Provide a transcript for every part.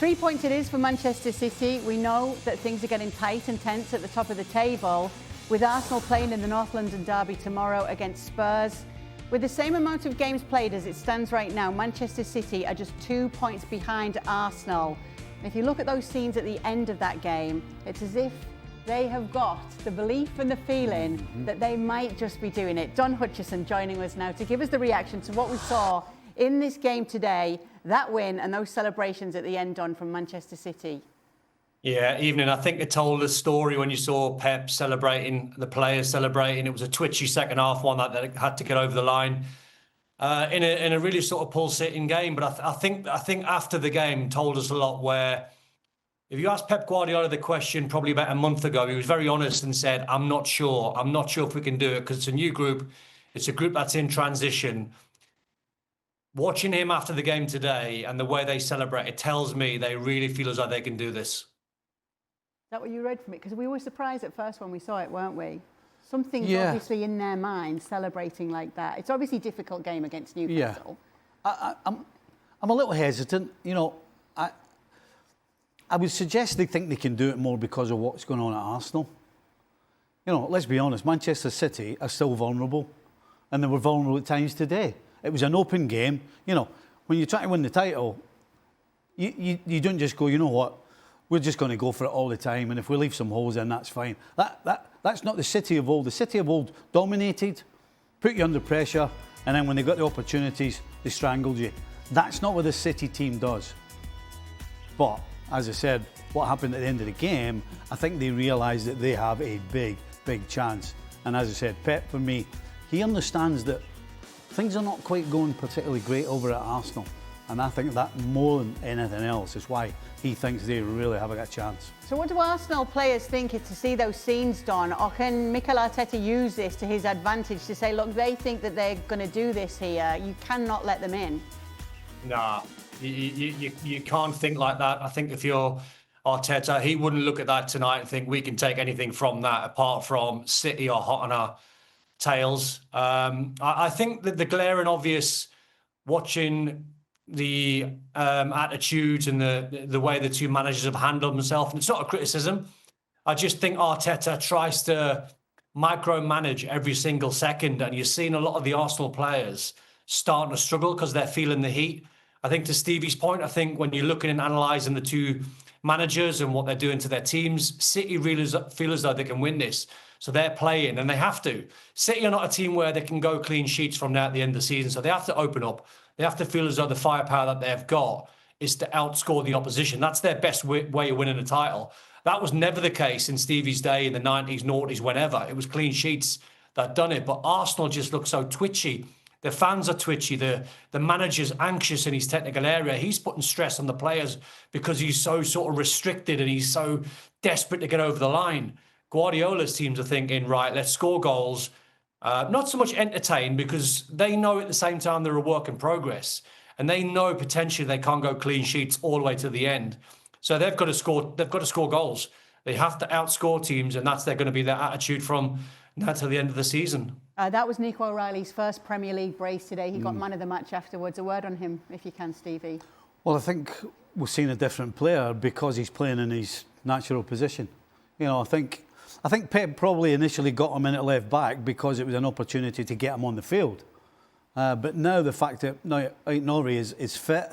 3 points it is for Manchester City. We know that things are getting tight and tense at the top of the table, with Arsenal playing in the North London derby tomorrow against Spurs. With the same amount of games played as it stands right now, Manchester City are just 2 points behind Arsenal. And if you look at those scenes at the end of that game, it's as if they have got the belief and the feeling that they might just be doing it. Don Hutchison joining us now to give us the reaction to what we saw in this game today, that win and those celebrations at the end, Don, from Manchester City. Yeah, evening. I think it told a story when you saw Pep celebrating, the players celebrating. It was a twitchy second half one that had to get over the line in a really sort of pulsating game. But I think after the game told us a lot. Where if you asked Pep Guardiola the question probably about a month ago, he was very honest and said, "I'm not sure. I'm not sure if we can do it because it's a new group. It's a group that's in transition." Watching him after the game today and the way they celebrate, it tells me they really feel as though they can do this. Is that what you read from it? Because we were surprised at first when we saw it, weren't we? Something's obviously in their minds celebrating like that. It's obviously a difficult game against Newcastle. Yeah. I'm a little hesitant. You know, I would suggest they think they can do it more because of what's going on at Arsenal. You know, let's be honest, Manchester City are still vulnerable, and they were vulnerable at times today. It was an open game. You know, when you try to win the title, you don't just go, you know what, we're just going to go for it all the time, and if we leave some holes in, that's fine. That's not the City of old. The City of old dominated, put you under pressure, and then when they got the opportunities, they strangled you. That's not what the City team does. But, as I said, what happened at the end of the game, I think they realised that they have a big, big chance. And as I said, Pep, for me, he understands that things are not quite going particularly great over at Arsenal. And I think that more than anything else is why he thinks they really have a chance. So what do Arsenal players think to see those scenes, Don? Or can Mikel Arteta use this to his advantage to say, look, they think that they're going to do this here. You cannot let them in. Nah, you can't think like that. I think if you're Arteta, he wouldn't look at that tonight and think we can take anything from that apart from City are hot on our tails. I think that the glaring obvious, watching the attitudes and the way the two managers have handled themselves, and it's not a criticism. I just think Arteta tries to micromanage every single second, and you're seeing a lot of the Arsenal players starting to struggle because they're feeling the heat. I think to Stevie's point, I think when you're looking and analysing the two managers and what they're doing to their teams, City really feel as though they can win this. So they're playing, and they have to. City are not a team where they can go clean sheets from now at the end of the season. So they have to open up. They have to feel as though the firepower that they've got is to outscore the opposition. That's their best way of winning a title. That was never the case in Stevie's day in the 90s, noughties, whenever. It was clean sheets that done it. But Arsenal just look so twitchy. The fans are twitchy. The manager's anxious in his technical area. He's putting stress on the players because he's so sort of restricted and he's so desperate to get over the line. Guardiola's teams are thinking, right, let's score goals. Not so much entertain, because they know at the same time they're a work in progress, and they know potentially they can't go clean sheets all the way to the end. So they've got to score. They've got to score goals. They have to outscore teams, and that's going to be their attitude from now to the end of the season. That was Nicol O'Reilly's first Premier League brace today. He got man of the match afterwards. A word on him, if you can, Stevie. Well, I think we've seen a different player because he's playing in his natural position. You know, I think Pep probably initially got him in at left back because it was an opportunity to get him on the field. But now the fact that Nori is fit,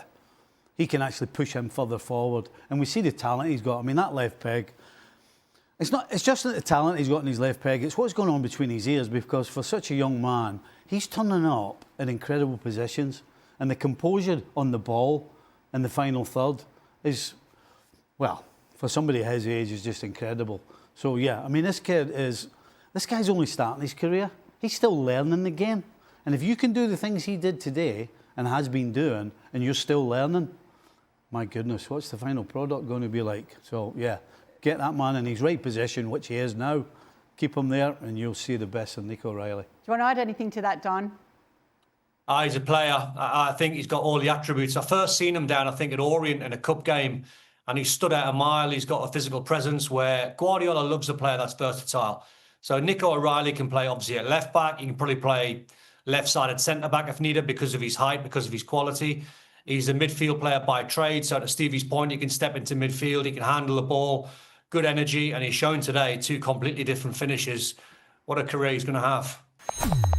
he can actually push him further forward. And we see the talent he's got. I mean, that left peg, it's just that the talent he's got in his left peg, it's what's going on between his ears, because for such a young man, he's turning up in incredible positions. And the composure on the ball in the final third is, well, for somebody his age, is just incredible. So, yeah, I mean, this guy's only starting his career. He's still learning the game. And if you can do the things he did today and has been doing, and you're still learning, my goodness, what's the final product going to be like? So, yeah, get that man in his right position, which he is now. Keep him there, and you'll see the best of Nicol O'Reilly. Do you want to add anything to that, Don? He's a player. I think he's got all the attributes. I first seen him down, I think, at Orient in a cup game, and he stood out a mile. He's got a physical presence where Guardiola loves a player that's versatile. So Nicol O'Reilly can play, obviously, at left-back. He can probably play left-sided centre-back if needed because of his height, because of his quality. He's a midfield player by trade. So to Stevie's point, he can step into midfield, he can handle the ball, good energy, and he's shown today 2 completely different finishes. What a career he's going to have.